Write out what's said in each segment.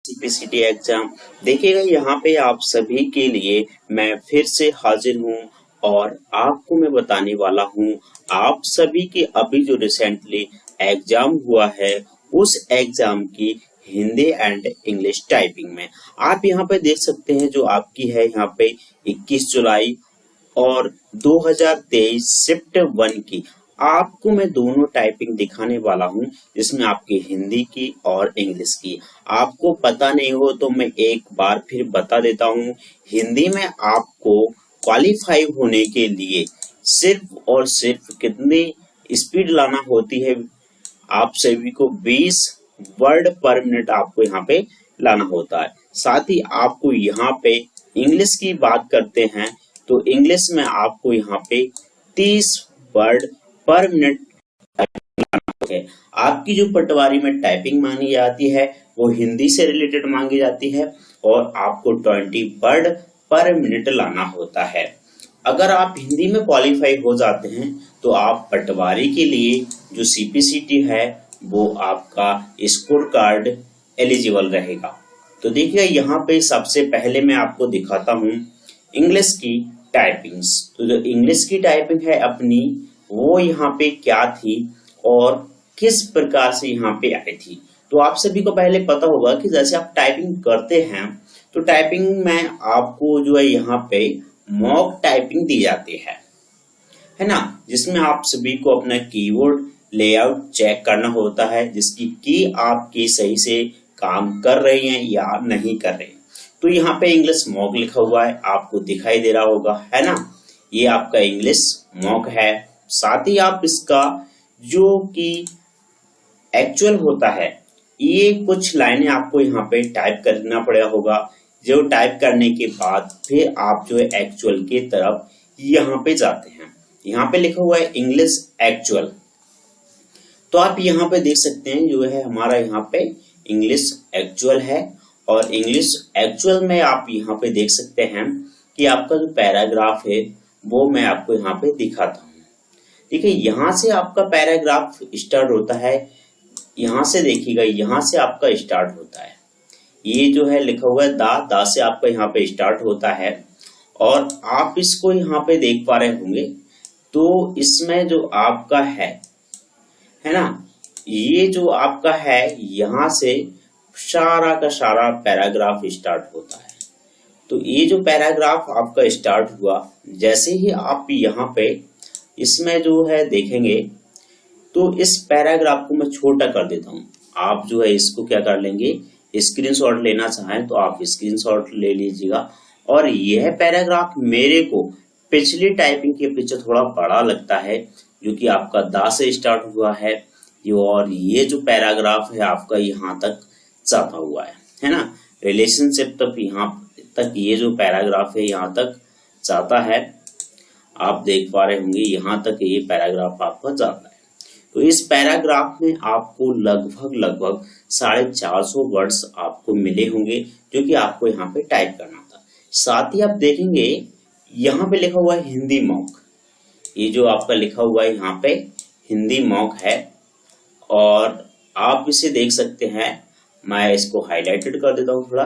CPCT exam देखिएगा। यहाँ पे आप सभी के लिए मैं फिर से हाजिर हूँ और आपको मैं बताने वाला हूँ आप सभी के अभी जो रिसेंटली एग्जाम हुआ है उस एग्जाम की हिंदी एंड इंग्लिश टाइपिंग में आप यहाँ पे देख सकते हैं जो आपकी है यहाँ पे 21 जुलाई और 2023 शिफ्ट 1 की आपको मैं दोनों टाइपिंग दिखाने वाला हूं, जिसमें आपकी हिंदी की और इंग्लिश की। आपको पता नहीं हो तो मैं एक बार फिर बता देता हूं। हिंदी में आपको क्वालिफाई होने के लिए सिर्फ और सिर्फ कितनी स्पीड लाना होती है, आप सभी को 20 वर्ड पर मिनट आपको यहाँ पे लाना होता है। साथ ही आपको यहाँ पे इंग्लिश की बात करते हैं तो इंग्लिश में आपको यहाँ पे 30 वर्ड पर मिनट है। आपकी जो पटवारी में टाइपिंग मांगी जाती है वो हिंदी से रिलेटेड मांगी जाती है और आपको 20 वर्ड पर मिनट लाना होता है। अगर आप हिंदी में क्वालिफाई हो जाते हैं तो आप पटवारी के लिए जो सीपीसीटी है वो आपका स्कोर कार्ड एलिजिबल रहेगा। तो देखिए यहाँ पे सबसे पहले मैं आपको दिखाता हूँ इंग्लिश की टाइपिंग्स। तो जो इंग्लिश की टाइपिंग है अपनी वो यहाँ पे क्या थी और किस प्रकार से यहाँ पे आई थी। तो आप सभी को पहले पता होगा कि जैसे आप टाइपिंग करते हैं तो टाइपिंग में आपको जो है यहाँ पे मॉक टाइपिंग दी जाती है ना, जिसमें आप सभी को अपना कीबोर्ड लेआउट चेक करना होता है जिसकी की आपकी सही से काम कर रही हैं या नहीं कर रहे। तो यहाँ पे इंग्लिश मॉक लिखा हुआ है, आपको दिखाई दे रहा होगा, है ना। ये आपका इंग्लिश मॉक है। साथ ही आप इसका जो कि एक्चुअल होता है ये कुछ लाइनें आपको यहाँ पे टाइप करना पड़ेगा होगा। जो टाइप करने के बाद फिर आप जो है एक्चुअल की तरफ यहाँ पे जाते हैं। यहाँ पे लिखा हुआ है इंग्लिश एक्चुअल। तो आप यहाँ पे देख सकते हैं जो है हमारा यहाँ पे इंग्लिश एक्चुअल है और इंग्लिश एक्चुअल में आप यहाँ पे देख सकते हैं कि आपका जो पैराग्राफ है वो मैं आपको यहाँ पे दिखाता हूँ। देखिए यहाँ से आपका पैराग्राफ स्टार्ट होता है, यहाँ से देखिएगा यहाँ से आपका स्टार्ट होता है। ये जो है लिखा हुआ है दा से आपका यहाँ पे स्टार्ट होता है और आप इसको यहाँ पे देख पा रहे होंगे। तो इसमें जो आपका है ना, ये जो आपका है यहाँ से सारा का सारा पैराग्राफ स्टार्ट होता है। तो ये जो पैराग्राफ आपका स्टार्ट हुआ, जैसे ही आप यहाँ पे इसमें जो है देखेंगे तो इस पैराग्राफ को मैं छोटा कर देता हूं। आप जो है इसको क्या कर लेंगे, स्क्रीनशॉट लेना चाहें तो आप स्क्रीनशॉट ले लीजिएगा। और यह पैराग्राफ मेरे को पिछली टाइपिंग के पीछे थोड़ा बड़ा लगता है जो कि आपका दा से स्टार्ट हुआ है और ये जो पैराग्राफ है आपका यहाँ तक जाता हुआ है ना। रिलेशनशिप तक यहाँ तक ये जो पैराग्राफ है यहाँ तक जाता है। आप देख पा रहे होंगे यहाँ तक ये पैराग्राफ आपका जाता है। तो इस पैराग्राफ में आपको लगभग 450 वर्ड्स आपको मिले होंगे जो कि आपको यहाँ पे टाइप करना था। साथ ही आप देखेंगे यहाँ पे लिखा हुआ है हिंदी मॉक। ये जो आपका लिखा हुआ है यहाँ पे हिंदी मॉक है और आप इसे देख सकते हैं। मैं इसको हाईलाइटेड कर देता हूँ थोड़ा।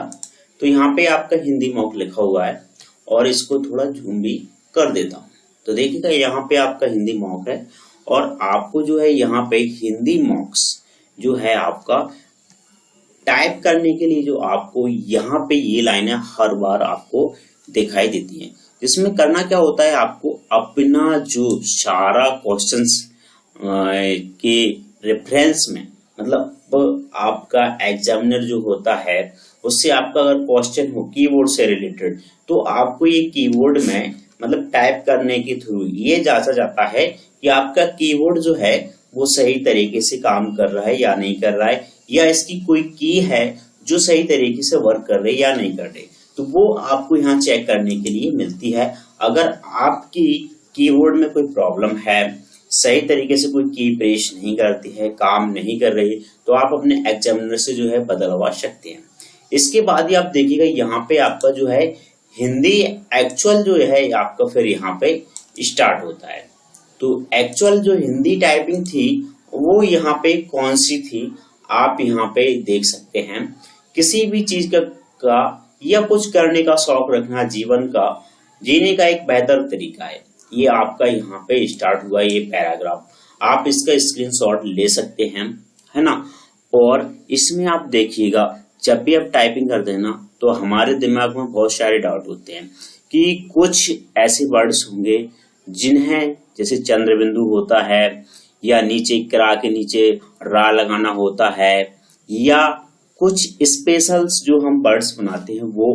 तो यहाँ पे आपका हिंदी मॉक लिखा हुआ है और इसको थोड़ा जूम भी कर देता हूँ। तो देखिएगा यहाँ पे आपका हिंदी मॉक है और आपको जो है यहाँ पे हिंदी मॉक्स जो है आपका टाइप करने के लिए जो आपको यहाँ पे ये लाइनें हर बार आपको दिखाई देती हैं। जिसमें करना क्या होता है, आपको अपना जो सारा क्वेश्चंस के रेफरेंस में, मतलब आपका एग्जामिनर जो होता है उससे आपका अगर क्वेश्चन हो कीबोर्ड से रिलेटेड तो आपको ये कीबोर्ड में मतलब टाइप करने के थ्रू ये जांचा जाता है कि आपका कीबोर्ड जो है वो सही तरीके से काम कर रहा है या नहीं कर रहा है, या इसकी कोई की है जो सही तरीके से वर्क कर रही है या नहीं कर रही। तो वो आपको यहाँ चेक करने के लिए मिलती है। अगर आपकी कीबोर्ड में कोई प्रॉब्लम है, सही तरीके से कोई की प्रेस नहीं करती है, काम नहीं कर रही, तो आप अपने एग्जामिनर से जो है बदलवा सकते हैं। इसके बाद ही आप देखिएगा यहाँ पे आपका जो है हिंदी एक्चुअल जो है आपका फिर यहाँ पे स्टार्ट होता है। तो एक्चुअल जो हिंदी टाइपिंग थी वो यहाँ पे कौन सी थी आप यहाँ पे देख सकते हैं किसी भी चीज का या कुछ करने का शौक रखना जीवन का जीने का एक बेहतर तरीका है। ये आपका यहाँ पे स्टार्ट हुआ ये पैराग्राफ, आप इसका स्क्रीनशॉट ले सकते हैं, है ना। और इसमें आप देखिएगा जब भी आप टाइपिंग करते हैं ना तो हमारे दिमाग में बहुत सारे डाउट होते हैं कि कुछ ऐसे वर्ड्स होंगे जिन्हें जैसे चंद्र बिंदु होता है या नीचे क्रा के नीचे रा लगाना होता है या कुछ स्पेशल्स जो हम वर्ड्स बनाते हैं वो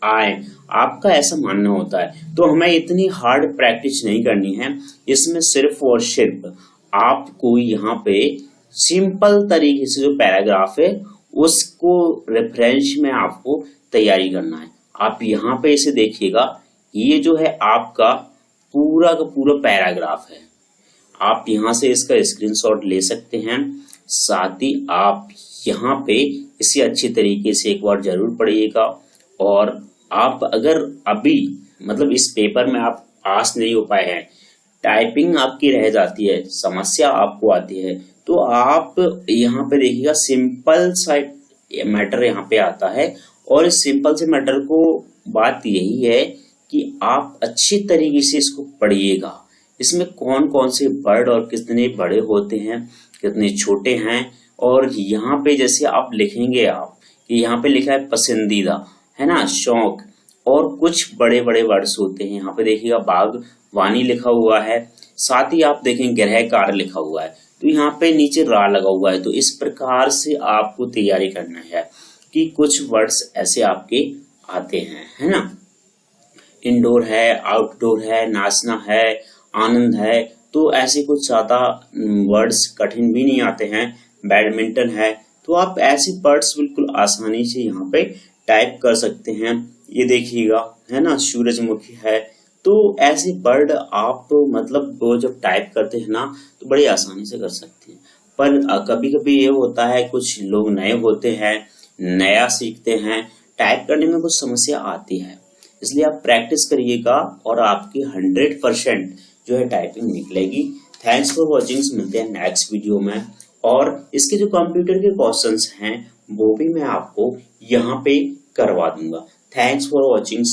आए, आपका ऐसा मानना होता है। तो हमें इतनी हार्ड प्रैक्टिस नहीं करनी है, इसमें सिर्फ और सिर्फ आपको यहाँ पे सिंपल तरीके से जो पैराग्राफ है उसको रेफरेंस में आपको तैयारी करना है। आप यहाँ पे इसे देखिएगा, ये जो है आपका पूरा का पूरा पैराग्राफ है। आप यहाँ से इसका स्क्रीनशॉट ले सकते हैं, साथ ही आप यहाँ पे इसे अच्छी तरीके से एक बार जरूर पढ़िएगा। और आप अगर अभी मतलब इस पेपर में आप पास नहीं हो पाए हैं, टाइपिंग आपकी रह जाती है, समस्या आपको आती है, तो आप यहाँ पे देखिएगा सिंपल सा मैटर यहाँ पे आता है। और इस सिंपल से मैटर को बात यही है कि आप अच्छी तरीके से इसको पढ़िएगा। इसमें कौन कौन से वर्ड और कितने बड़े होते हैं, कितने छोटे हैं। और यहाँ पे जैसे आप लिखेंगे आप कि यहाँ पे लिखा है पसंदीदा, है ना, शौक, और कुछ बड़े बड़े वर्ड्स होते हैं। यहाँ पे देखिएगा बागवानी लिखा हुआ है, साथ ही आप देखें गृहकार लिखा हुआ है, तो यहाँ पे नीचे रा लगा हुआ है। तो इस प्रकार से आपको तैयारी करना है कि कुछ वर्ड्स ऐसे आपके आते हैं, है ना। इंडोर है, आउटडोर है, नाचना है, आनंद है, तो ऐसे कुछ ज्यादा वर्ड्स कठिन भी नहीं आते हैं। बैडमिंटन है, तो आप ऐसे वर्ड्स बिल्कुल आसानी से यहाँ पे टाइप कर सकते हैं। ये देखिएगा, है ना, सूरजमुखी है, तो ऐसे वर्ड आप मतलब वो जब टाइप करते हैं ना तो बड़ी आसानी से कर सकते हैं। पर कभी कभी ये होता है कुछ लोग नए होते हैं, नया सीखते हैं, टाइप करने में कुछ समस्या आती है, इसलिए आप प्रैक्टिस करिएगा और आपकी 100% जो है टाइपिंग निकलेगी। थैंक्स फॉर वॉचिंग, मिलते हैं नेक्स्ट वीडियो में। और इसके जो कंप्यूटर के क्वेश्चंस हैं वो भी मैं आपको यहाँ पे करवा दूंगा। Thanks for watching.